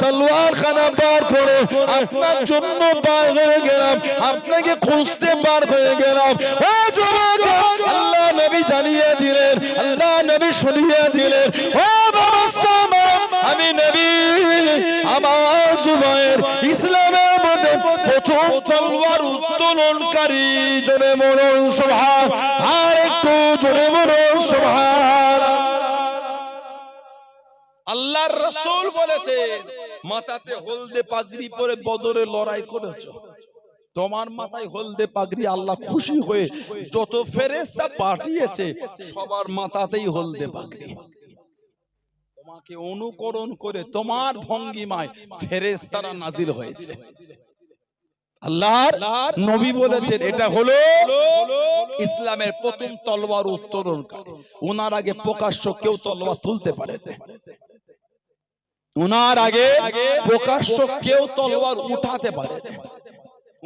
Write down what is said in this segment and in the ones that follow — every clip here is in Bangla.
তলোয়ার খানা বার করে আপনার জন্য বার হয়ে গেলাম, আপনাকে খুঁজতে বার হয়ে গেলাম। ও যুবক, আল্লাহ নবী জানিয়ে দিলেন, আল্লাহ নবী শুনিয়ে দিলেন, ও বাবা সালাম, আমি নবী, আমার যুবকের ইসলামের মধ্যে প্রথম তলোয়ার উত্তোলনকারী। জোরে বলুন সুবহান, আর একটু জোরে বলুন সুবহান। আল্লাহর রাসূল বলেছেন, মাথাতে হলদে পাগড়ি পরে বদরে লড়াই করেছো, তোমার মাথায় হলদে পাগড়ি আল্লাহ খুশি হয়ে যত ফেরেশতা পাঠিয়েছে সবার মাথাতেই হলদে পাগড়ি। তোমাকে অনুকরণ করে তোমার ভঙ্গিমায় ফেরেশতারা নাজিল হয়েছে। আল্লাহর নবী বলেছেন এটা হলো ইসলামের প্রথম তলোয়ার উত্তোলনকারী। ওনার আগে প্রকাশ্য কেউ তলোয়ার তুলতে পারে না, ওনার আগে প্রকাশ্য কেউ তলোয়ার উঠাতে পারে না।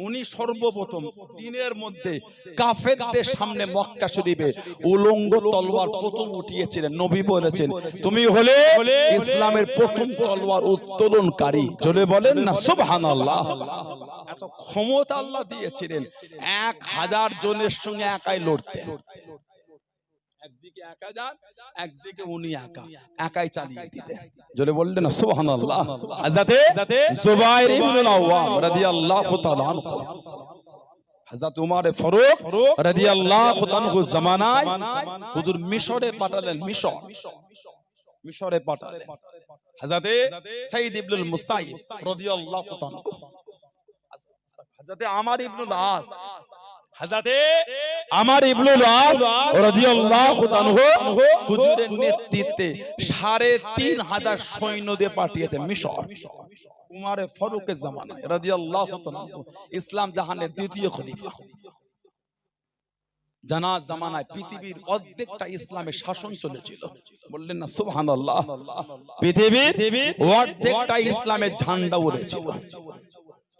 উনি সর্বপ্রথম দিনের মধ্যে কাফেরদের সামনে মক্কা শরীফে উলঙ্গ তলোয়ার প্রথম উঠিয়েছিলেন। নবী বলেছেন তুমি হলে ইসলামের প্রথম তলোয়ার উত্তোলনকারী। জোরে বলেন না সুবহানাল্লাহ। এত ক্ষমতা আল্লাহ দিয়েছিলেন, 1000 জনের সঙ্গে একাই লড়তেন। একদিকে 1000, একদিকে উনি একাই চালিয়ে দিতেন। জোরে বললেন না সুবহানাল্লাহ। হযরতে যুবাইর ইবনুল আওয়াম রাদিয়াল্লাহু তাআলা আনহু, হযরত উমর ফারুক রাদিয়াল্লাহু তাআলা আনহু জামানায় হুজুর মিশরে পাঠালেন। মিশরে পাঠালেন হযরতে সাইদ ইবনুল মুসাইব রাদিয়াল্লাহু তাআলা আনহু, হযরতে আমর ইবনুল আস, হযরতে আমর ইবনুল আস রাদিয়াল্লাহু তাআলা আনহু হুজুরের নেতৃত্বে 3500 সৈন্য দিয়ে পাঠিয়েছেন মিশর। উমর ফারুকের জামানায় রাদিয়াল্লাহু তাআলা আনহু ইসলাম জাহানের দ্বিতীয় খলিফা। জানার জামানায় পৃথিবীর অর্ধেকটা ইসলামের শাসন চলেছিল। বললেন না সুবহানাল্লাহ। পৃথিবীর অর্ধেকটা ইসলামের ঝান্ডা উড়েছিল।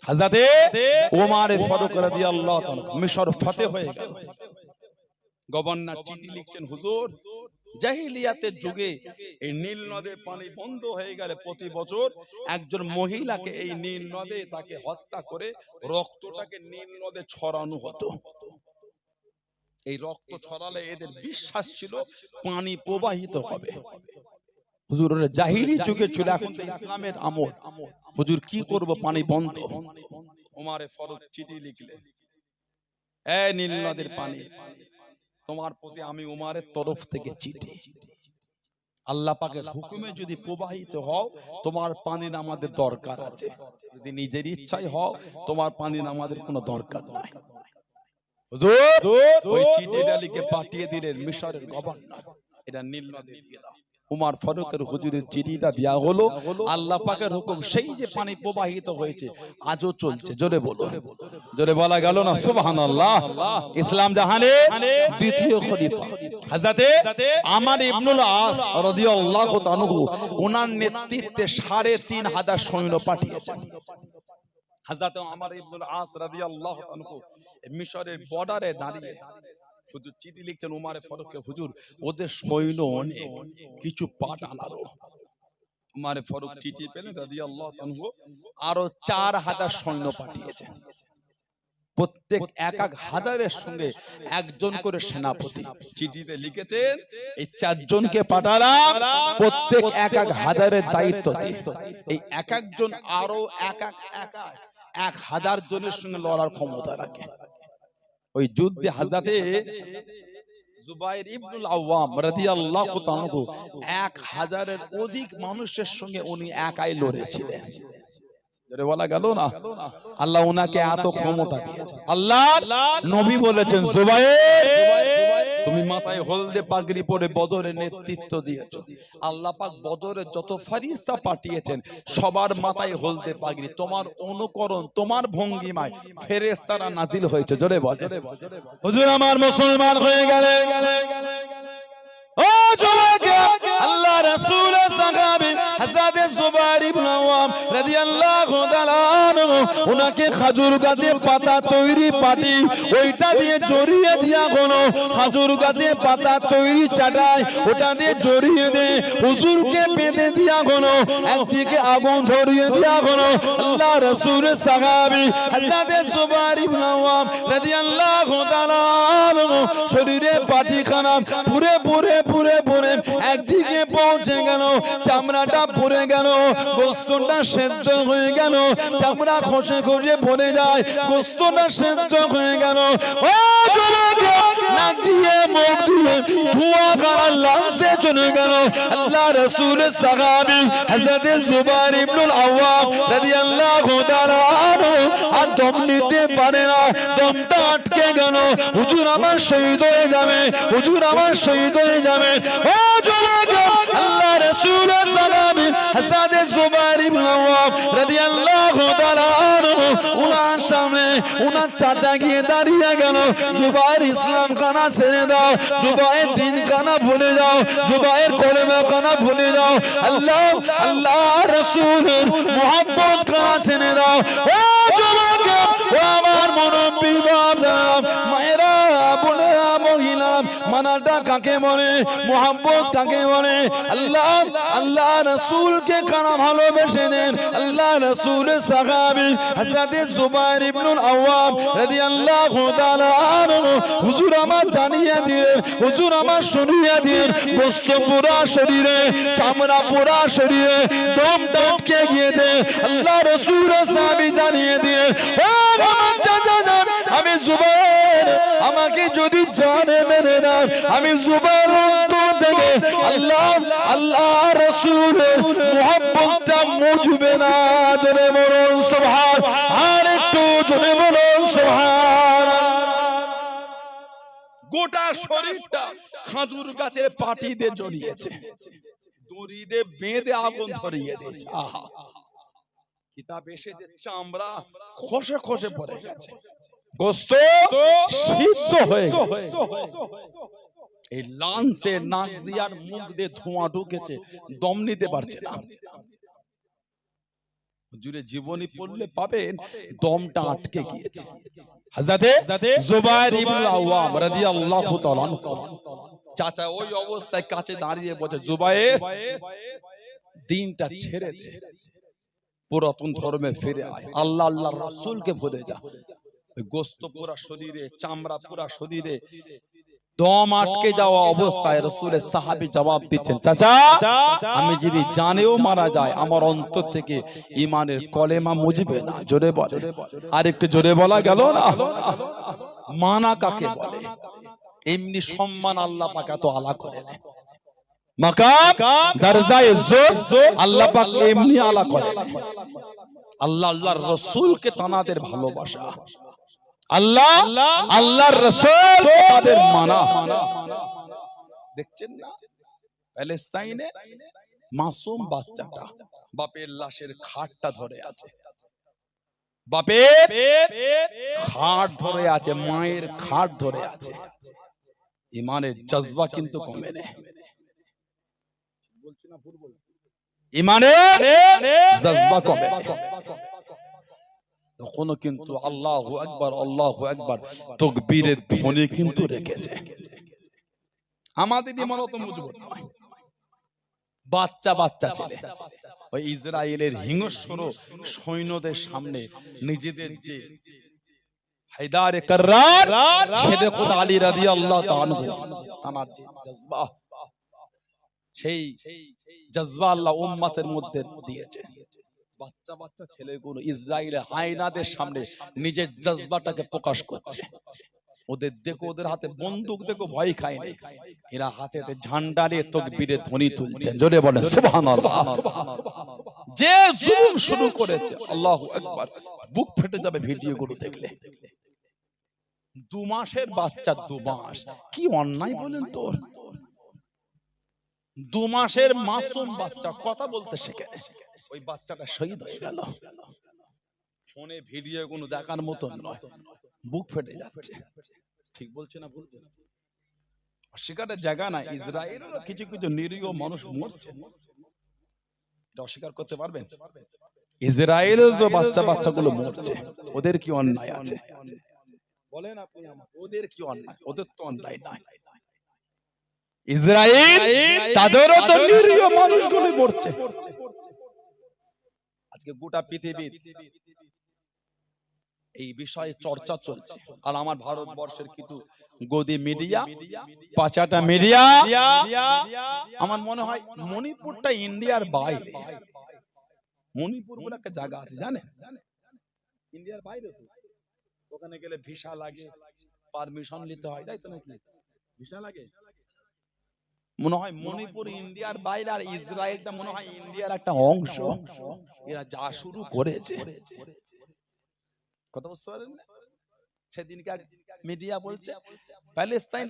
হযরতে ওমর ফারুক রাদিয়াল্লাহু তাআলা মিশর ফতেহ হয়ে গেল। গভর্নর চিঠি লিখছেন, হুজুর জাহিলিয়াতের যুগে এই নীল নদের পানি বন্ধ হয়ে গেলে প্রতি বছর একজন মহিলাকে এই নীল নদে তাকে হত্যা করে রক্তটাকে নীল নদে ছড়ানো হতো। এই রক্ত ছড়ালে এদের বিশ্বাস ছিল পানি প্রবাহিত হবে। হুজুর জাহিলি যুগে ছিল, এখন তো ইসলামের আমল। হুজুর কি করব, পানি বন্ধ। ওমর ফারুক চিঠি লিখলেন, এ নীল নদের পানি, তোমার প্রতি আমি উমরের তরফ থেকে চিঠি, আল্লাহ পাকের হুকুমে যদি প্রবাহিত হও তোমার পানির আমাদের দরকার আছে, যদি নিজের ইচ্ছায় হও তোমার পানির আমাদের কোনো দরকার নাই। হুজুর ওই চিঠিটা লিখে পাঠিয়ে দিলেন মিশরের গভর্নর, এটা নীল নদে দিয়ে দাও। উমর ফারুকের হুজুরের চিঠিটা দেয়া হলো। আল্লাহ পাকের হুকুম সেই যে পানি প্রবাহিত হয়েছে আজও চলছে। জোরে বলো, জোরে বলা গেল না সুবহানাল্লাহ। ইসলাম জাহানের দ্বিতীয় খলিফা হযরতে আমর ইবনুল আস রাদিয়াল্লাহু তাআলা আনহু ওনার নেতৃত্বে 3500 সৈন্য পাঠিয়েছেন। হযরত আমর ইবনুল আস রাদিয়াল্লাহু তাআলা আনহু মিশরের বর্ডারে দাঁড়িয়ে হুজুর চিঠি লিখছেন উমর ফারুককে, হুজুর ওদের সৈন্য অনেক, কিছু পাঠান আরো। উমর ফারুক চিঠি পেলেন রাদিয়াল্লাহু তাআলা আনহু আরো 4000 সৈন্য পাঠিয়েছেন। প্রত্যেক 1000-এর সঙ্গে একজন করে সেনাপতি। চিঠিতে লিখেছেন এই 4 জনকে পাঠালাম, প্রত্যেক 1000-এর দায়িত্ব দিয়ে এই এক একজন আরো 1000 জনের সঙ্গে লড়ার ক্ষমতা রাখে। ওই যুদ্ধে হযরতে যুবাইর ইবনুল আওয়াম রাদিয়াল্লাহু তাআলা আনহু 1000-এর অধিক মানুষের সঙ্গে উনি একাই লড়েছিলেন। জোরে বলা গেল না। আল্লাহ ওনাকে এত ক্ষমতা দিয়েছেন। আল্লাহ নবী বলেছেন, যুবাইর তুমি মাথায় হলদে পাগড়ি পরে বদরে নেতৃত্ব দিয়েছো। আল্লাহ পাক বদরে যত ফেরেশতা পাঠিয়েছেন সবার মাথায় হলদে পাগড়ি। তোমার অনুকরণ, তোমার ভঙ্গিমায় ফেরেশতারা নাজিল হয়েছে। জোরে বল। হুজুর আমার মুসলমান হয়ে গেলেন। ও যুবক, আল্লাহ আল্লাহ রাসূল সাহাবী হযরত জুবাইর ইবনে আওয়াম রাদিয়াল্লাহু তাআলা আনহু ওনাকে খেজুর গাছে পাতা তৈরি পাটি ওইটা দিয়ে জড়িয়ে দিয়া কোনো খেজুর গাছে পাতা তৈরি চাটাই ওটা দিয়ে জড়িয়ে দে হুজুরকে বেঁধে দিয়া কোনো একদিকে আগুন ধরিয়ে দিয়া কোনো আল্লাহ রাসূল সাহাবী হযরত জুবাইর ইবনে আওয়াম রাদিয়াল্লাহু তাআলা আনহু শরীরে পাটিখানা পুরে পুরে পুরে পুরে একদিকে পৌঁছে গেল চামড়াটা পুড়ে গেল গোশতটা সেদ্ধ হয়ে গেল চামড়া খসে খসে পড়ে যায় গোশতটা সেদ্ধ হয়ে গেল ও যুবক নাক দিয়ে মুখ দিয়ে ধোঁয়া কারা লাংসে চলে গেল আল্লাহ রাসূল সাহাবী হযরত জুবাইর ইবনে আওয়াম রাদিয়াল্লাহু তাআলা আনহু আর দম নিতে পারে না দমটা আটকে গেল হুজুর আমার শহীদ হয়ে যাবে হুজুর আমার শহীদ হয়ে যাবে ও যুবক আল্লাহ রাসূল সাহাবী হযরত জুবাইর ইবনে আওয়াম রাদিয়াল্লাহু তাআলা আনহু উনার সামনে উনার চাচা গিয়ে দাঁড়িয়ে গেল জুবাইর ইসলাম খানা ছেড়ে দাও জুবাইর দিন খানা ভুলে যাও জুবাইর কলেমা খানা ভুলে যাও আল্লাহ আল্লাহ রাসূলের মুহাব্বত খানা ছেড়ে দাও ও যুবক ও আমার মুরব্বি বাবা মায়েরা বোনেরা মহিলা মানাটা কাকে বলে মুহাব্বত কাকে বলে আল্লাহ আল্লাহ রাসূলকে কারা ভালোবেসে দেন আল্লাহ রাসূলের সাহাবী হযরত জুবাইর ইবনে আওয়াম রাদিয়াল্লাহু তাআলা আনহু হুজুর আমার জানিয়ে দিলেন হুজুর আমার শুনিয়ে দিলেন গোশত পুরা শরীরে চামড়া পুরা শরীরে দম আটকে গিয়েছে আল্লাহ রাসূলের সাহাবী জানিয়ে দিলেন ও আমার চাচা জান আমি জুবাইর আমাকে যদি জানে মেরে দেন আমি জুবাইর অন্তর থেকে আল্লাহ আল্লাহ রাসূলের মুহাব্বতটা মুছবে না জোরে বলুন সুবহান আর একটু জোরে বলুন সুবহান গোটা শরীরটা খেজুর গাছের পাটি দিয়ে জড়িয়েছে দড়ি দিয়ে বেঁধে আগুন ধরিয়ে দিয়েছে আহা কিতাব এসেছে চামড়া খসে খসে পড়ে গেছে গোশত সিদ্ধ হয়ে গেছে এই লাঞ্চে নাক দিয়ে আর মুখ দিয়ে ধোঁয়া ঢুকেছে দম নিতে পারছে না হুজুরে জীবনী পড়লে পাবেন দমটা আটকে গিয়েছে হযরত জুবাইর ইবনে আওয়াম রাদিয়াল্লাহু তাআলা আনহু চাচা ওই অবস্থায় কাছে দাঁড়িয়ে বলে জুবাইর দিনটা ছেড়ে দে পুরাতন ধর্মে ফিরে আয় আল্লাহ আল্লাহর রাসূলকে ভুলে যা ওই গোশত পুরা শরীরে চামড়া পুরা শরীরে দম আটকে যাওয়া অবস্থায় রাসূলের সাহাবী জবাব দিচ্ছেন চাচা আমি যদি জানেও মারা যায় আমার অন্তর থেকে ঈমানের কলেমা মুজবে না জোরে বলে আর একটু জোরে বলা গেল না মানা কাকে বলে এমনি সম্মান আল্লাহ পাক এত আলা করে না মাকাম দরজা ইজ্জত আল্লাহ পাক এমনি আলা করে না আল্লাহ আল্লাহর রাসূলকে তানাদের ভালোবাসা আল্লাহ আল্লাহর রাসূল তাদের মানা দেখছেন না প্যালেস্তাইনে মাসুম বাচ্চাটা বাপের লাশের খাটটা ধরে আছে বাপের খাট ধরে আছে মায়ের খাট ধরে আছে ঈমানের জজবা কিন্তু কমে না বলছি না ভুল বলছি ঈমানের জজবা কমে তখনও কিন্তু আল্লাহু আকবার তাকবীরের ধ্বনি কিন্তু রেখেছে আমাদের ঈমান তো মজবুত নয় বাচ্চা বাচ্চা ছেলে ওই ইসরায়েলের হিংস্র সৈন্যদের সামনে নিজেদের যে হায়দার কাররার শেরে খুদা আলী রাদিয়াল্লাহু তাআলা আনহু তার যে জজবা সেই জজবা আল্লাহ উম্মতের মধ্যে দিয়েছে বাচ্চা বাচ্চা ছেলেগুলো ইসরায়েলের হায়নাদের সামনে নিজের জজবাটাকে প্রকাশ করছে ওদের দেখো ওদের হাতে বন্দুক দেখো ভয় খায় না এরা হাতেতে ঝান্ডা নিয়ে তাকবীরের ধ্বনি তুলছে জোরে বলেন সুবহানাল্লাহ যে জুলুম শুরু করেছে আল্লাহু আকবার বুক ফেটে যাবে ভিডিওগুলো দেখলে 2 মাসের বাচ্চা 2 মাস কি অন্যায় বলেন তো 2 মাসের মাসুম বাচ্চা কথা বলতে শেখে ওই বাচ্চাটা শহীদ হয়ে গেল ফোনে ভিডিওগুলো দেখার মতো নয় বুক ফেটে যাচ্ছে ঠিক বলছে না ভুল অস্বীকারের জায়গা নাই। ইসরায়েলেরও কিছু কিছু নিরীহ মানুষ মরছে, এটা অস্বীকার করতে পারবেন? ইসরায়েলের যে বাচ্চা বাচ্চাগুলো মরছে, ওদের কি অন্যায় আছে? বলেন আপনি আমাকে, ওদের কি অন্যায়? ওদের তো অন্যায় নাই। ইসরায়েল তাদেরও তো নিরীহ মানুষগুলো মরছে। আজকে গোটা পৃথিবীর এই বিষয়ে চর্চা চলছে, আর আমার ভারতবর্ষের কিছু গদি মিডিয়া, পাঁচাটা মিডিয়া, আমার মনে হয় মণিপুরটা ইন্ডিয়ার বাইরে। মণিপুর বলে একটা জায়গা আছে, জানেন? ইন্ডিয়ার বাইরে তো, ওখানে গেলে ভিসা লাগে, পারমিশন নিতে হয়, তাই তো নাকি? ভিসা লাগে মনে হয়। মণিপুর ইন্ডিয়ার বাইরে, আর ইসরায়েলটা মনে হয় ইন্ডিয়ার একটা অংশ। এরা যা শুরু করেছে, কথা বুঝতে পারেন? সেদিনকে মিডিয়া বলছে প্যালেস্তাইন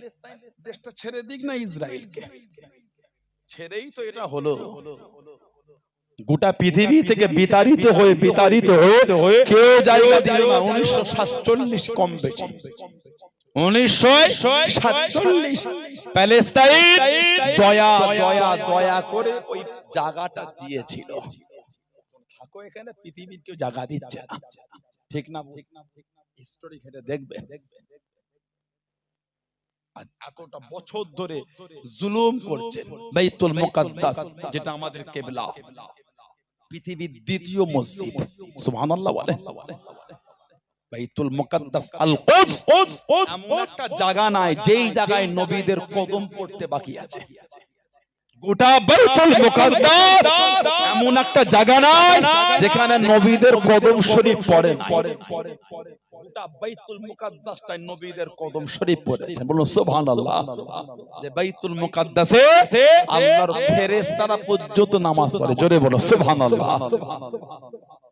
দেশটা ছেড়ে দিক না ইসরায়েলকে, ছেড়েই তো এটা হলো। গোটা পৃথিবী থেকে বিতাড়িত হয়ে কেউ জায়গা দিল না। 1947 কম বেশি, 1947 প্যালেস্তাইন দয়া করে ওই জায়গাটা দিয়েছিল। থাকো এখানে, পৃথিবীর কেউ জায়গা দিচ্ছে না, ঠিক না? হিস্টোরি ঘেটে দেখবেন। আজ এতটা বছর ধরে জুলুম করছেন। বাইতুল মুকাদ্দাস, যেটা আমাদের কিবলা, পৃথিবীর দ্বিতীয় মসজিদ, সুবহানাল্লাহ বলেন। বাইতুল মুকাদ্দাস আল কুদস, এমন একটা জায়গা নাই যেই জায়গায় নবীদের কদম পড়তে বাকি আছে। গোটা বাইতুল মুকাদ্দাস এমন একটা জায়গা নাই যেখানে নবীদের কদম শরীফ পড়ে না। গোটা বাইতুল মুকাদ্দাসটাই নবীদের কদম শরীফ পড়েছে। বলুন সুবহানাল্লাহ। যে বাইতুল মুকাদ্দাসে আল্লাহর ফেরেশতারা পর্যন্ত নামাজ পড়ে, জোরে বলো সুবহানাল্লাহ।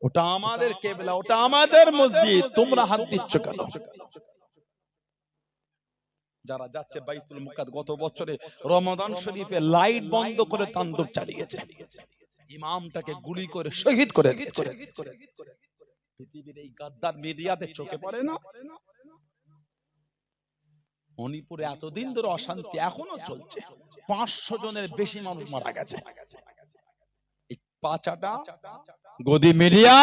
ওটা আমাদের কিবলা, ওটা আমাদের মসজিদ, তোমরা হাত দিচ্ছ কেন? যারা যাচ্ছে বাইতুল মুকাদ্দাস, গত বছরে রমাদান শরীফে লাইট বন্ধ করে তাণ্ডব চালিয়েছে, ইমামটাকে গুলি করে শহীদ করে দিয়েছে। পৃথিবীর এই গাদ্দার মিডিয়াতে চোখে পড়ে না? মণিপুরে এতদিন ধরে অশান্তি এখনো চলছে, 500 জনের বেশি মানুষ মারা গেছে। এই পাঁচাটা গদি মিডিয়া,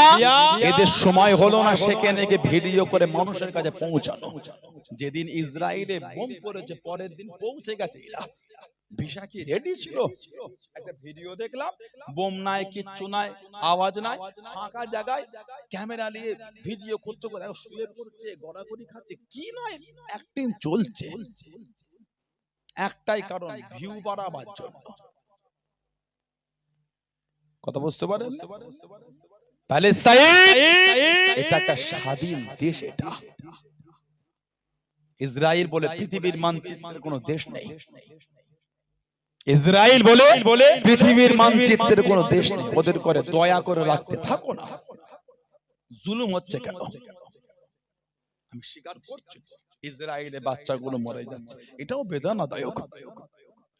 এদের সময় হলো না সেখানে গিয়ে ভিডিও করে মানুষের কাছে পৌঁছানো। যেদিন ইসরায়েলে বোম পড়েছে, পরের দিন পৌঁছে গেছে এরা। ভিসা কি রেডি ছিল? একটা ভিডিও দেখলাম, বোম নাই, কিচ্ছু নাই, আওয়াজ নাই, ফাঁকা জায়গায় ক্যামেরা নিয়ে ভিডিও করতে করে শুয়ে পড়ছে, গড়াগড়ি খাচ্ছে, কি নয় অ্যাক্টিং চলছে। একটাই কারণ, ভিউ বাড়াবার জন্য। কথা বুঝতে পারেন? প্যালেস্তাইন এটা একটা স্বাধীন দেশ। এটা ইসরায়েল বলে পৃথিবীর মানচিত্রের কোনো দেশ নেই। ইসরায়েল বলে পৃথিবীর মানচিত্রের কোনো দেশ নেই। ওদের করে দয়া করে রাখতে থাকো না। জুলুম হচ্ছে কেন? আমি স্বীকার করছি, ইসরায়েলের বাচ্চাগুলো মরে যাচ্ছে, এটাও বেদনাদায়ক।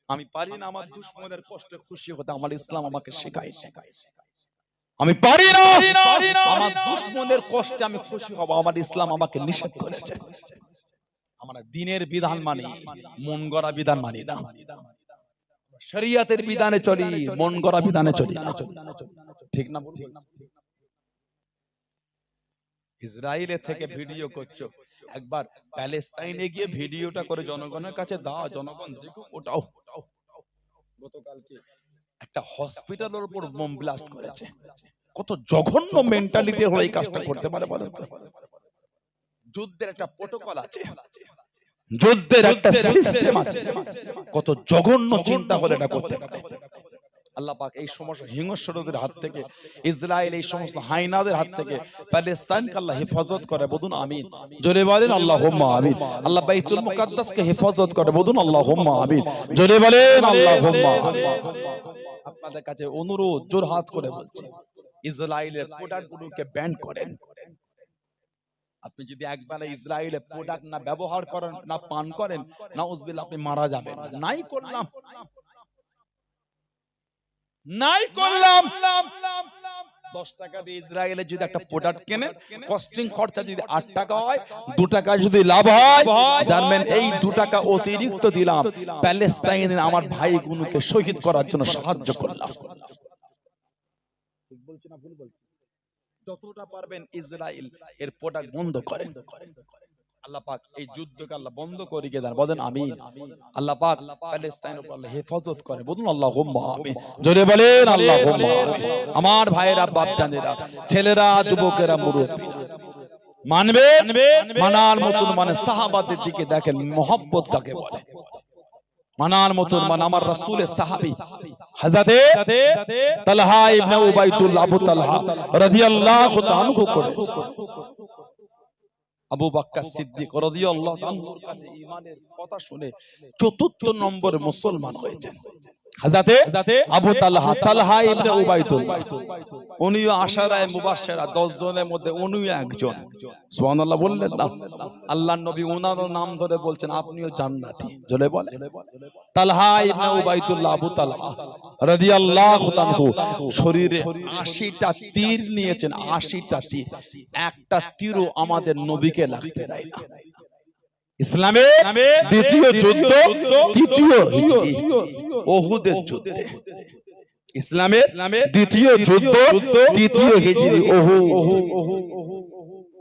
আমি পারি না আমার দুশমনের কষ্টে খুশি হতে, আমার ইসলাম আমাকে শেখায়। আমি পারি না আমার দুশমনের কষ্টে আমি খুশি হব, আমার ইসলাম আমাকে নিষেধ করেছে। আমরা দ্বীনের বিধান মানি, মন গড়া বিধান মানি না। শরিয়তের বিধানে চলি, মন গড়া বিধানে চলি না, ঠিক না? ইসরায়েলে থেকে ভিডিও করছো, একবার প্যালেস্তাইনে গিয়ে ভিডিওটা করে জনগণের কাছে দাও, জনগণ দেখুক। ওটাও গতকালকে একটা হসপিটালের উপর বোম ব্লাস্ট করেছে। কত জঘন্য মেন্টালিটি হলে এই কাজটা করতে পারে বলেন তো? যুদ্ধের একটা প্রটোকল আছে, যুদ্ধের একটা সিস্টেম আছে, কত জঘন্য চিন্তা হলে এটা করতে পারে। আল্লাহ পাক এই সমস্ত হিংস্রদের হাত থেকে, ইসরায়েল এই সমস্ত হায়নাদের হাত থেকে প্যালেস্তাইনকে আল্লাহ হেফাজত করে, বলুন আমিন। জোরে বলেন আল্লাহুম্মা আমিন। আল্লাহ বাইতুল মুকাদ্দাসকে হেফাজত করে, বলুন আল্লাহুম্মা আমিন। জোরে বলেন আল্লাহুম্মা আমিন। আপনাদের কাছে অনুরোধ, জোর হাত করে বলছি, ইসরায়েলের প্রোডাক্টগুলোকে ব্যান করেন। আপনি যদি একবার ইসরায়েলের প্রোডাক্ট না ব্যবহার করেন, না পান করেন, নাউজুবিল্লাহ, আপনি মারা যাবেন। নাই করলাম 10 টাকা দিয়ে ইসরায়েলে যদি একটা প্রোডাক্ট কেনেন, কস্টিং খরচা যদি 8 টাকা হয়, 2 টাকা যদি লাভ হয়, জানবেন এই 2 টাকা অতিরিক্ত দিলাম প্যালেস্তাইনে আমার ভাইগুলোকে শহীদ করার জন্য সাহায্য করলাম। ঠিক বলছি না ভুল বলছি? যতটা পারবেন ইসরায়েল এর প্রোডাক্ট বন্ধ করেন। আল্লাহ পাক এই যুদ্ধকে আল্লাহ বন্ধ করিয়ে দেন, বলেন আমিন। আল্লাহ পাক প্যালেস্তাইনের উপর আল্লাহ হেফাজত করে, বলুন আল্লাহুম্মা আমিন। জোরে বলেন আল্লাহুম্মা আমিন। আমার ভাইয়েরা, বাপজানেরা, ছেলেরা, যুবকেরা, মুরব্বীরা, মানবেন, মানার মতন মানে সাহাবাদের দিকে দেখেন, মহব্বত কাকে বলে, মানার মতন মানে আমার রাসূলের সাহাবী হযরতে তালহা ইবনে উবাইদুল্লাহ আবু তালহা রাদিয়াল্লাহু তাআলা আনহু করেছে। আবু বকর সিদ্দিক রাদিয়াল্লাহু তাআলার কাছে ঈমানের কথা শুনে ৪র্থ নম্বরে মুসলমান হয়েছেন হযরতে আবু তালহা, তালহা ইবনে উবাইদুল্লাহ। উনিও আশারায়ে মুবাশশিরা 10 জনের মধ্যে উনিও একজন। সুবহানাল্লাহ বললেন না? আল্লাহর নবী ওনার নাম ধরে বলছেন আপনিও জান্নাতি। জোরে বলে তালহা ইবনে উবাইদুল্লাহ আবু তালহা রাদিয়াল্লাহু তাআলা শরীরে 80টা তীর নিয়েছেন, 80টা তীর। একটা তীরও আমাদের নবীকে লাগতে দেয় না। ইসলামের দ্বিতীয় যুদ্ধ, তৃতীয় হিজরি, উহুদের যুদ্ধে। ইসলামের দ্বিতীয় যুদ্ধ, তৃতীয় হিজরি, উহুদ।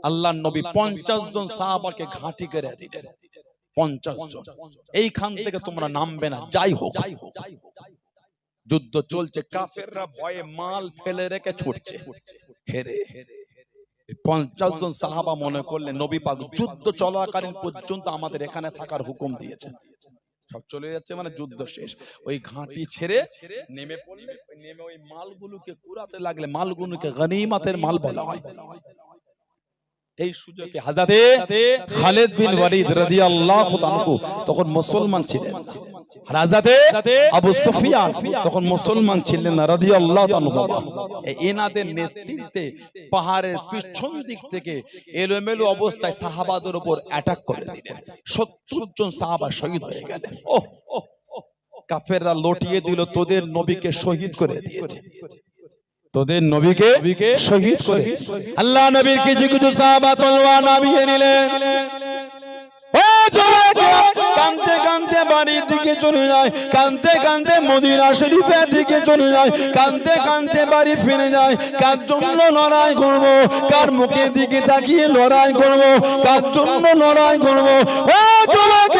আল্লাহর নবী 50 জন সাহাবাকে ঘাঁটি করে দিলেন, 50 জন। এইখান থেকে তোমরা নামবে না, যাই হোক। যুদ্ধ চলছে, কাফেররা ভয়ে মাল ফেলে রেখে ছুটছে হেরে। 50 জন সাহাবা মনে করলেন নবী পাক যুদ্ধ চলাকালীন পর্যন্ত আমাদের এখানে থাকার হুকুম দিয়েছেন, সব চলে যাচ্ছে মানে যুদ্ধ শেষ। ওই ঘাঁটি ছেড়ে নেমে পড়লে, নেমে ওই মালগুলোকে কুড়াতে লাগলে, মালগুলোকে গনিমতের মাল বলা হয়। এই সুযোগে হযরতে খালিদ বিন ওয়ালিদ রাদিয়াল্লাহু তাআলা তখন মুসলমান ছিলেন, হযরতে আবু সুফিয়ান তখন মুসলমান ছিলেন রাদিয়াল্লাহু তাআলা। এনাদের নেতৃত্বে পাহাড়ের পিছন দিক থেকে এলোমেলো অবস্থায় সাহাবাদের উপর অ্যাটাক করে দিলেন। 70 জন সাহাবা শহীদ হয়ে গেলেন। কাফেররা লটিয়ে দিল, তোদের নবীকে শহীদ করে দিয়েছে, তোদের নবীকে শহীদ করেছে। আল্লাহ নবীর কিছু কিছু সাহাবা তলোয়ার নামিয়ে নিলেন। কানতে কানতে বাড়ির দিকে চলে যায়, কানতে কানতে মদিনা শরীফের দিকে চলে যায়, কানতে কানতে বাড়ি ফিরে যায়। কার জন্য লড়াই করব, কার মুখের দিকে তাকিয়ে লড়াই করব, কার জন্য লড়াই করব? ও যুবক,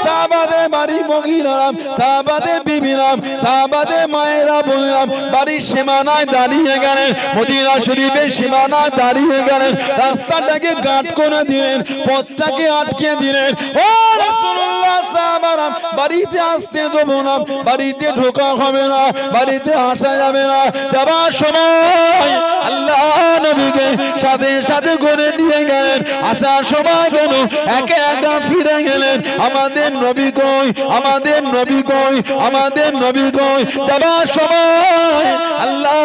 সাহাবাদের বাড়ি মহিলারাম, সাহাবাদের বিবিরাম, সাহাবাদের মায়েরা বললাম বাড়ির সীমানায় দাঁড়িয়ে গেলেন, মদিনা শরীফের সীমানায় দাঁড়িয়ে গেলেন। রাস্তাটাকে গাঁট করে দিলেন, পথটাকে আটকে দিলেন। ও রাসূলুল্লাহ, সাহাবারা বাড়িতে আসতে দেব না, বাড়িতে ঢোকা হবে না, বাড়িতে আসা যাবে না। যাবার সময় আল্লাহ নবীকে সাথে সাথে করে নিয়ে গেলেন, আসার সময় কেন একে একা ফিরে গেলেন। আমাদের নবী কই, আমাদের নবী কই, আমাদের নবী কই? যাবার সময় আল্লাহ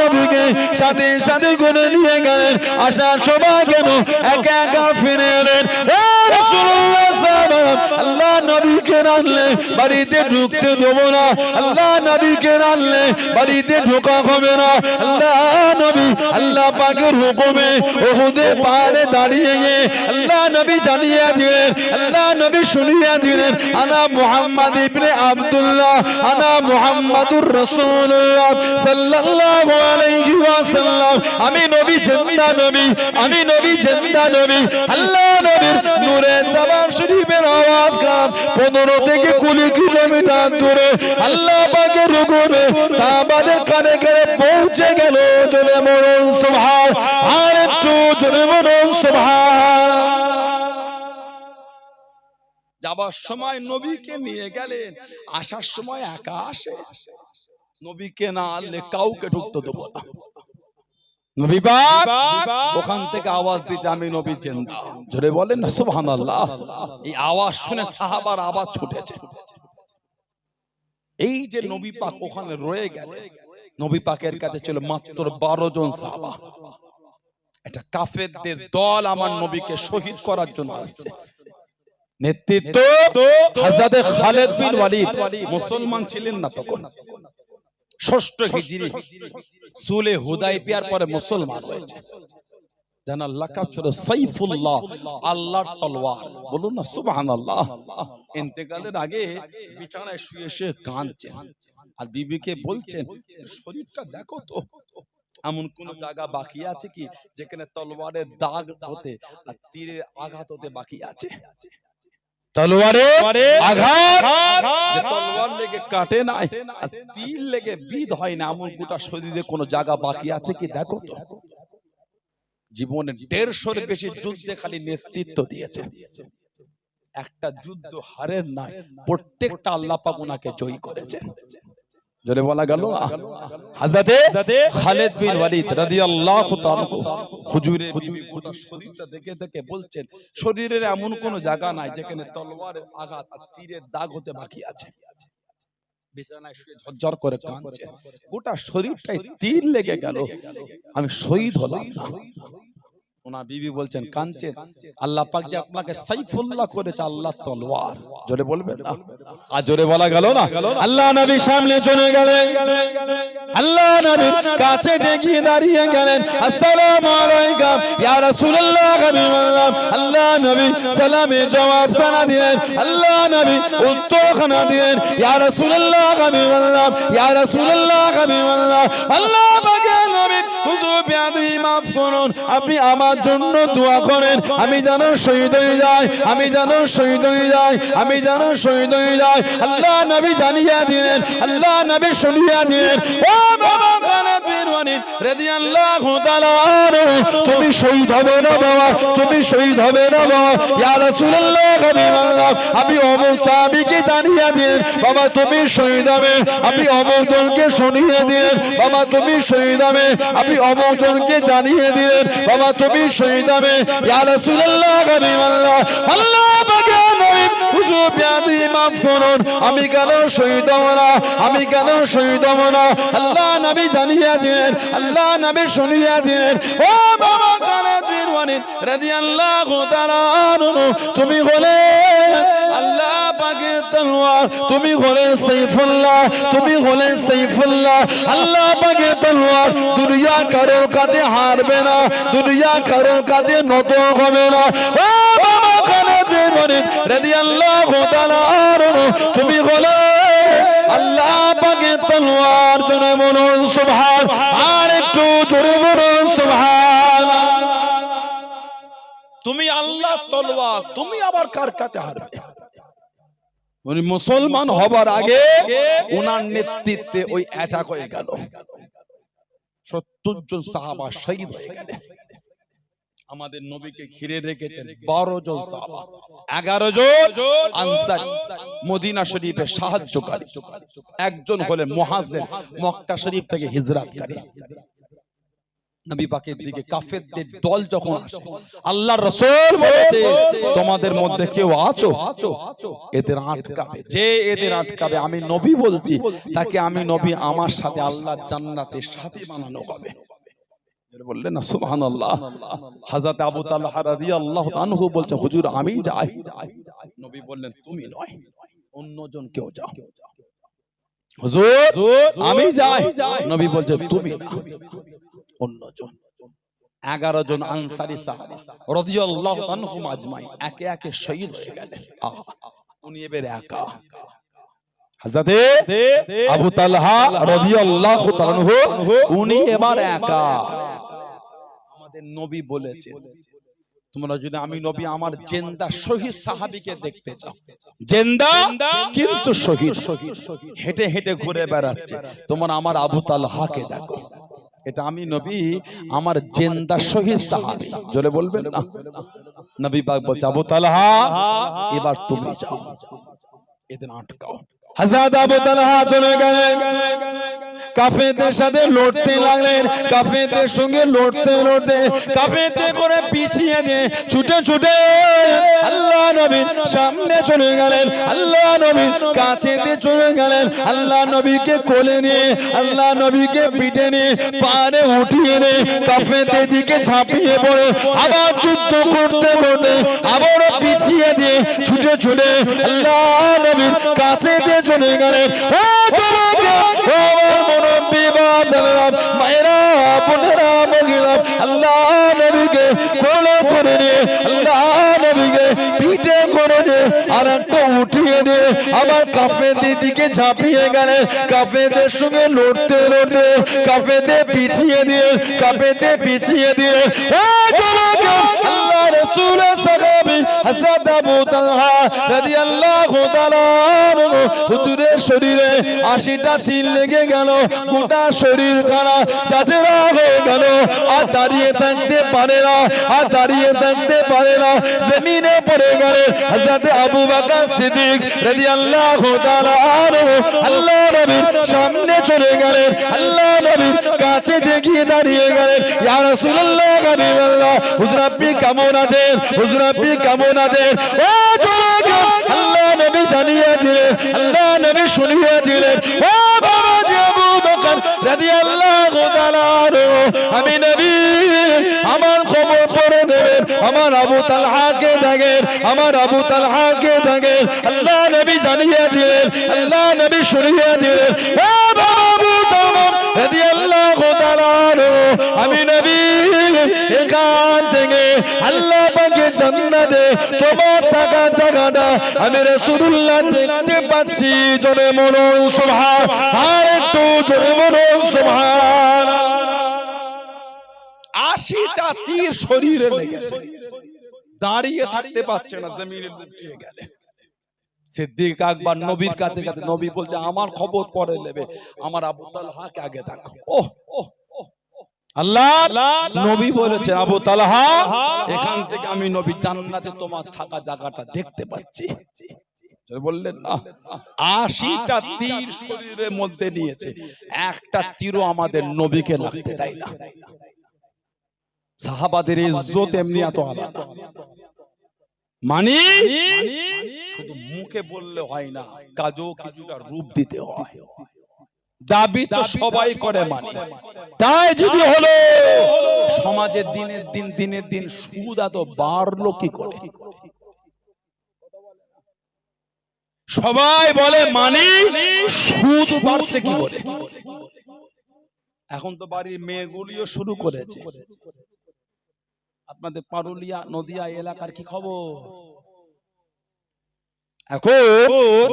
নবীকে সাথে সাথে করে নিয়ে গেলেন, আসার সময় কেন একা একা ফিরে এলেন। রাসূলুল্লাহ সাল্লাল্লাহু আল্লাহ নবীকে রাখলে বাড়িতে ঢুকতে দেব না, আল্লাহ নবীকে রাখলে বাড়িতে ঢোকা হবে না। আল্লাহ নবী আল্লাহ পাকের হুকুমে উহুদের পাহাড়ে দাঁড়িয়ে গিয়ে আল্লাহ নবী জানিয়ে দিলেন, আল্লাহ নবী শুনিয়ে দিলেন, আনা মুহাম্মদ ইবনে আব্দুল্লাহ, আনা মুহাম্মাদুর রাসূলুল্লাহ সাল্লাল্লাহু আলাইহি ওয়াসাল্লাম। আমি নবী জিন্দা নবী, আমি নবী জিন্দা নবী। আল্লাহ নবীর নূরে জবান শরীফের আওয়াজ কাম 15 থেকে 20 কিলোমিটার দূরে আল্লাহ পাকের হুকুমে সাহাবাদের কানে কানে পৌঁছে গেল। জোরে বলুন সুবহান, আর একটু জোরে বলুন সুবহান। যাবার সময় নবীকে নিয়ে গেলেন, আসার সময় একা আসে। নবীকে না আনলে কাউকে ঢুকতে দেব না। নবী পাক ওখান থেকে আওয়াজ দিতে, আমি নবী জিন্দা। জোরে বলেন না সুবহানাল্লাহ। এই আওয়াজ শুনে সাহাবার আওয়াজ ছুটেছে। এই যে নবী পাক ওখানে রয়ে গেলেন, নবী পাকের কাছে ছিল মাত্র 12 জন সাহাবা। এটা কাফেরদের দল আমার নবীকে শহীদ করার জন্য আসছে। নেতৃত্ব হযরত খালিদ বিন ওয়ালিদ, মুসলমান ছিলেন না তখন, ষষ্ঠ হিজরি সুলে হুদাইবিয়ার পরে মুসলমান হয়েছে। জানার লাকাব ছিল সাইফুল্লাহ, আল্লাহর তলোয়ার। বলুন না সুবহানাল্লাহ। ইন্তেকালের আগে বিছানায় শুয়ে শুয়ে কাঁদছেন আর বিবিকে বলছেন, শরীরটা দেখো তো, এমন কোন জায়গা বাকি আছে কি যেখানে তলোয়ারের দাগ হতে আর তীরে আঘাত হতে বাকি আছে? তলোয়ারে আঘাত, তলোয়ার লেগে কাটে না আর তীর লেগে বিধ হয় না, এমন গোটা শরীরে কোন জায়গা বাকি আছে কি দেখো তো। জীবনে 150-এর বেশি যুদ্ধে খালি নেতৃত্ব দিয়েছে, একটা যুদ্ধ হারের নাই, প্রত্যেকটা আল্লাহ পাক ওনাকে জয়ী করেছেন। জোরে বলা গেল না? হযরতে খালিদ বিন ওয়ালিদ রাদিয়াল্লাহু তাআলা হুজুরের বিবি গোটা শরীরটা দেখে দেখে বলছেন, শরীরের এমন কোন জায়গা নাই যেখানে তলোয়ারের আঘাত আর তীরের দাগ হতে বাকি আছে। বিছানায় শুয়ে ঝরঝর করে কাঁদছেন, গোটা শরীরটাই তীর লেগে গেল, আমি শহীদ হলাম না। ওনার বিবি বলছেন, কাঁদছেন, আল্লাহ পাক যে আপনাকে সাইফুল্লাহ করেছে, আল্লাহ তলোয়ার। জোরে বলবেন না? আর জোরে বলা গেল না? আল্লাহ নবী সামনে চলে গেলেন, আল্লাহ নবী কাছে দেখিয়ে দাঁড়িয়ে গেলেন, আসসালামু আলাইকুম ইয়া রাসূলুল্লাহ হাবিবাল্লাহ। আল্লাহ নবী সালামে জবাব খানা দিলেন, আল্লাহ নবী উত্তর খানা দিলেন, ইয়া রাসূলুল্লাহ হাবিবাল্লাহ, ইয়া রাসূলুল্লাহ হাবিবাল্লাহ। আল্লাহ পাকের নবী, হুজুর বিয়াদি মাফ করুন, আপনি আমার জন্য দোয়া করেন, আমি যেন শহীদ হয়ে যাই, আমি যেন শহীদ হয়ে যাই, আমি যেন শহীদ হয়ে যাই। আল্লাহ নবী জানিয়ে দিলেন, আল্লাহ নবী শুনিয়ে দিলেন, ও বাবা খালিদ বিন ওয়ালিদ রাদিয়াল্লাহু তাআলা আনহু, তুমি শহীদ হবে না বাবা, তুমি শহীদ হবে না বাবা। ইয়া রাসূলুল্লাহ হাবিবাল্লাহ, আপনি অমুক সাহাবীকে জানিয়ে দিন বাবা তুমি শহীদ হবে, আপনি অমুক জনকে শুনিয়ে দিন বাবা তুমি শহীদ হবে, আপনি অমুক জনকে জানিয়ে দিন বাবা তুমি শহীদ হবে। ইয়া রাসূলুল্লাহ হাবিবাল্লাহ, আল্লাহ পাকের নবী, হুজুর বিয়াদি মাফ করুন, আমি কেন শহীদ হব না, আমি কেন শহীদ হব না? আল্লাহ নবী জানিয়ে দিলেন, আল্লাহ নবী শুনিয়ে দিলেন, ও বাবা খালিদ বিন ওয়ালিদ রাদিয়াল্লাহু তাআলা আনহু, তুমি হলে আল্লাহ পাকের তলোয়ার, তুমি হলে সাইফুল্লাহ, তুমি হলে সাইফুল্লাহ। আল্লাহ পাকের তলোয়ার দুনিয়া কারোর কাছে হারবে না, দুনিয়া কারোর কাছে নত হবে না। ও বাবা খালিদ বিন ওয়ালিদ রাদিয়াল্লাহু তাআলা আনহু, তুমি হলে আল্লাহ পাকের তলোয়ার। জোরে বলুন সুবহান, আর একটু জোরে বলুন সুবহান। তুমি আল্লাহ তলোয়ার, তুমি আবার কার কাছে হারবে? উনি মুসলমান হবার আগে ওনার নেতৃত্বে ওই অ্যাটাক হয়ে গেল, 70 জন সাহাবা শহীদ হয়ে গেলেন। আমাদের নবীকে ঘিরে রেখেছেন 12 জন সাহাবা, 11 জন আনসারী মদিনা শরীফের সাহায্যকারী, একজন হলেন মুহাজির মক্কা শরীফ থেকে হিজরতকারী। নবী পাকের দিকে কাফেরদের দল যখন আসে, আল্লাহর রাসূল বলেছে, তোমাদের মধ্যে কেউ আছো এদের আটকাবে, যে এদের আটকাবে আমি নবী বলছি তাকে আমি নবী আমার সাথে আল্লাহর জান্নাতে সাথী বানানো হবে। বললেন না সুবহানাল্লাহ। হযরত আবু তালহা রাদিয়াল্লাহু আনহু বলছেন, হুজুর আমি যাই। নবী বললেন, তুমি নয়, অন্যজন কেউ যাও। হুজুর আমি যাই। নবী বলছেন, তুমি না, অন্যজন। 11 জন আনসারী সাহাবা রাদিয়াল্লাহু আনহুম আজমাইন একে একে শহীদ হয়ে গেলেন। উনি এবারে একা। হযরতে আবু তালহা রাদিয়াল্লাহু তাআলা আনহু উনি এবার একা। আমাদের নবী বলেছেন, তোমরা যদি আমি নবী আমার জিন্দা শহীদ সাহাবীকে দেখতে চাও, জিন্দা কিন্তু শহীদ, হেঁটে হেঁটে ঘুরে বেড়াচ্ছে, তোমরা আমার আবু তালহাকে দেখো। এটা আমি নবী আমার জিন্দা শহীদ সাহাবী। জোরে বলবেন না? নবী পাক বলছে, আবু তালহা এবার তুমি যাও, এদের আটকাও। হযরত আবু তালহা চলে গেলেন, কাফেরদের সাথে লড়তে লাগলেন, কাফেরদের সঙ্গে লড়তে লড়তে কাফেরদের করে পিছিয়ে দিয়ে ছুটে ছুটে আল্লাহ নবীর সামনে চলে গেলেন, আল্লাহ নবীর কাছে দিয়ে চলে গেলেন, আল্লাহ নবীকে কোলে নিয়ে আল্লাহ নবীকে পিঠে নিয়ে পারে উঠিয়ে নিয়ে কাফেরদের দিকে ঝাঁপিয়ে পড়ে আবার যুদ্ধ করতে করতে আবারও পিছিয়ে দিয়ে ছুটে ছুটে আল্লাহ নবীর কাছে দিয়ে চলে গেলেন। জানেরা মায়েরা বোনেরা মহিলা আল্লাহ নবীকে কোলে করে নিয়ে আল্লাহ নবীকে পিঠে করে নিয়ে আর একটা উঠিয়ে দিয়ে আবার কাফেরদের দিকে ঝাঁপিয়ে গেলেন কাফেরদের সঙ্গে লড়তে লড়তে কাফেরদের পিছিয়ে দিয়ে আল্লাহ রাসূলের সাহাবী হযরত আবু তালহা রাদিয়াল্লাহু তাআলা হুজুরের শরীরে 80টা তীর লেগে গেল গোটা শরীর খানা চাচেরা হয়ে গেল আর দাঁড়িয়ে থাকতে পারে না জমিনে পড়ে গেলেন হযরত আবু বকর সিদ্দিক রাদিয়াল্লাহু তাআলা আল্লাহ নবীর সামনে চলে গেলেন আল্লাহ নবীর কাছে দেখিয়ে দাঁড়িয়ে গেলেন ইয়া রাসূলুল্লাহ হাবিবাল্লাহ হুজুর আপনি কেমন আছেন ও জোরে আল্লাহ নবী জানিয়েছিলেন আল্লাহ নবী শুনিয়েছিলেন ও বাবাজি আবু বকর রাদিয়াল্লাহু তাআলা আমি নবী আমার খবর পড়ে নেবেন আমার আবু তালহাকে দেখেন আল্লাহ নবী জানিয়েছিলেন আল্লাহ নবী শুনিয়েছিলেন ও বাবা আবু তালহা রাদিয়াল্লাহু তাআলা আমি নবী এখান থেকে আল্লাহ পাকের জান্নাতে তোমার থাকা জায়গাটা আমি রাসূলুল্লাহ দেখতে পাচ্ছি জোরে বলুন সুবহান আর একটু জোরে বলুন সুবহানাল্লাহ 80টা তীর শরীরে লেগেছে দাঁড়িয়ে থাকতে পারছে না জমিনে লুটিয়ে গেলে সিদ্দিক আকবর নবীর কাছে নবী বলছে আমার খবর পরে নেবে আমার আবু তালহাকে আগে দেখো আল্লাহ নবী বলেছেন আবু তালহা এখান থেকে আমি নবী জান্নাতে তোমার থাকা জায়গাটা দেখতে পাচ্ছি বললেন না 80টা তীর শরীরের মধ্যে নিয়েছে একটা তীরও আমাদের নবীকে লাগতে দেয় না সাহাবাদের ইজ্জত এমনি এত আলাদা মানে শুধু মুখে বললে হয় না কাজও কিছুটা রূপ দিতে হয় দাবি তো সবাই করে মানে তাই যদি হলো সমাজে দিনের দিন সুদ এত বাড়লো কি করে সবাই বলে মানে সুদ বাড়ছে কি করে এখন তো বাড়ির মেয়েগুলিও শুরু করেছে আপনাদের পারুলিয়া নদিয়া এলাকার কি খবর এখন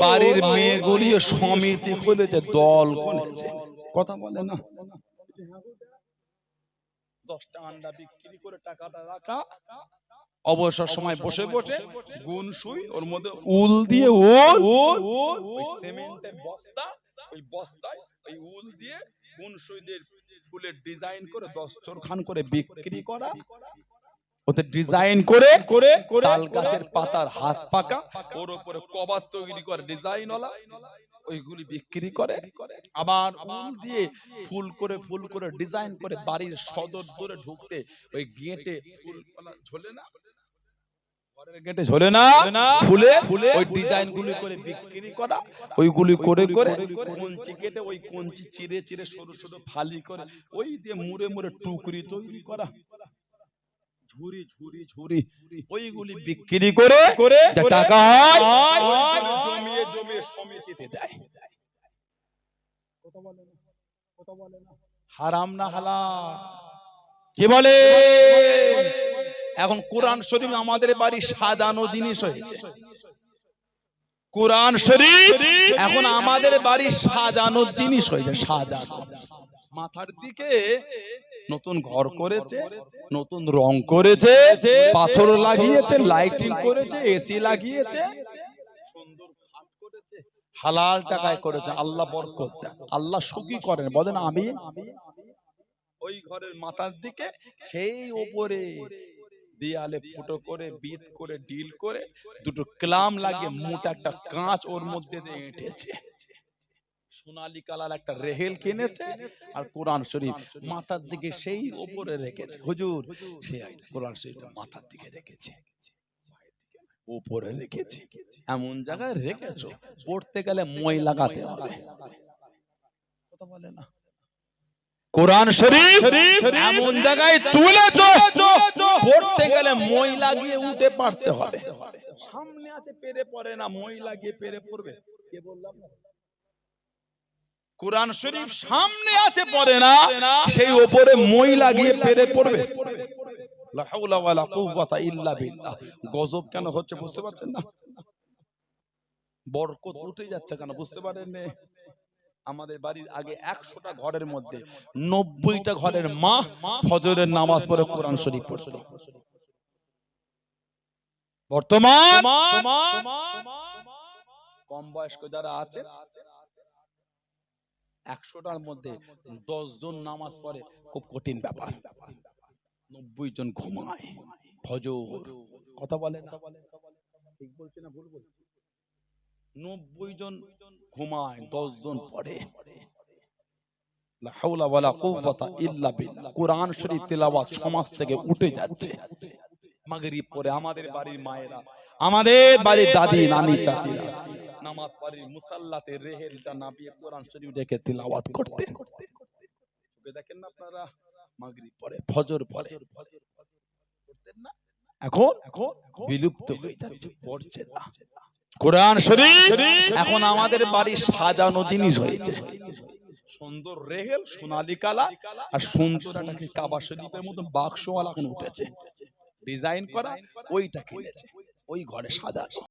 বাড়ির মেয়েগুলিও সমিতি খুলেছে দল খুলেছে কথা বলে না 10টা আন্ডা বিক্রি করে টাকাটা রাখা অবসর সময় বসে বসে গুণ সুই ওর মধ্যে উল দিয়ে ওই সিমেন্টের বস্তা ওই বস্তায় ওই উল দিয়ে গুণ সুই দিয়ে ফুলের ডিজাইন করে দস্তরখান করে বিক্রি করা ওতে ডিজাইন করে তাল গাছের পাতার হাত পাকা ওর উপরে কভার তৈরি করে ডিজাইনওয়ালা ওইগুলি বিক্রি করে আবার উল দিয়ে ফুল করে ডিজাইন করে বাড়ির সদর দূরে ঢুকতে ওই গেটে ফুলওয়ালা ঝোলে না ঘরের গেটে ঝোলে না ফুলে ওই ডিজাইনগুলি করে বিক্রি করা ওইগুলি করে কঞ্চি কেটে ওই কঞ্চি চিরে সরু সরু ফালি করে ওই দিয়ে মুড়ে টুকরি তৈরি করা ঝুরি ওইগুলি বিক্রি করে টাকা হয় জমিয়ে সমিতিতে দেয় হারাম না হালাল কি বলে এখন কোরআন শরীফ আমাদের বাড়ি সাজানো জিনিস হয়েছে কোরআন শরীফ এখন আমাদের বাড়ি সাজানো জিনিস হয়েছে সাজানো মাথার দিকে নতুন ঘর করেছে নতুন রং করেছে পাথর লাগিয়েছে লাইটিং করেছে এসি লাগিয়েছে সুন্দর খাট করেছে হালাল টাকায় করেছে আল্লাহ বরকত দেন আল্লাহ সুখী করেন বলেন আমিন ওই ঘরের মাথার দিকে সেই উপরে দেয়ালে ফুটো করে বিট করে ডিল করে দুটো ক্লাম লাগিয়ে মোটা একটা কাঁচ ওর মধ্যে দিয়ে এঁটেছে সোনালী কালার একটা রেহেল কিনেছে আর কোরআন শরীফ মাথার দিকে সেই উপরে রেখেছে হুজুর সেই কোরআন শরীফটা মাথার দিকে রেখেছে উপরে রেখেছে এমন জায়গায় রেখেছো পড়তে গেলে মই লাগাতে হবে কথা বলে না কোরআন শরীফ এমন জায়গায় তুলেছো পড়তে গেলে মই লাগিয়ে উঠে পড়তে হবে সামনে আছে পেরে পড়ে না মই লাগিয়ে পেরে পড়বে কে বললাম না কোরআন শরীফ সামনে আছে পড়ে না, সেই উপরে মই লাগিয়ে পেরে পড়বে। লা হাওলা ওয়ালা কুওয়াতা ইল্লা বিল্লাহ। গজব কেন হচ্ছে বুঝতে পারছেন না? বরকত উঠে যাচ্ছে কেন বুঝতে পারেন না? আমাদের বাড়ির আগে 100টা ঘরের মধ্যে 90টা ঘরের মা ফজরের নামাজ পড়ে কোরআন শরীফ পড়তো। বর্তমান কম বয়স্ক যারা আছে 100টার মধ্যে 10 জন নামাজ পড়ে, খুব কঠিন ব্যাপার। 90 জন ঘুমায় ফজর। কথা বলে না? ঠিক বলছি না ভুল বলছি? 90 জন ঘুমায়, 10 জন পড়ে। লা হাওলা ওয়ালা কুওয়াতা ইল্লা বিল্লাহ। কোরআন শরীফ তেলাওয়াত সমাজ থেকে উঠে যাচ্ছে। মাগরিব পরে আমাদের বাড়ির মায়েরা, আমাদের বাড়ির দাদি নানি চাচিরা নামাজ পড়ে মুসাল্লাতে রেহেলটা নামিয়ে কোরআন শরীফ রেখে তেলাওয়াত করতে। দেখেন না আপনারা? মাগরিব পরে ফজর পরে করতেন না? এখন বিলুপ্ত হয়ে যাচ্ছে, পড়ছে না কোরআন শরীফ। এখন আমাদের বাড়ি সাজানো জিনিস হয়েছে, সুন্দর রেহেল সোনালী কালা আর সুন্দর একটা কাবা শরীফের মতো বাক্সওয়ালা এখন উঠেছে, ডিজাইন করা, ওইটা কিনেছে, ওই ঘরে সাজানো।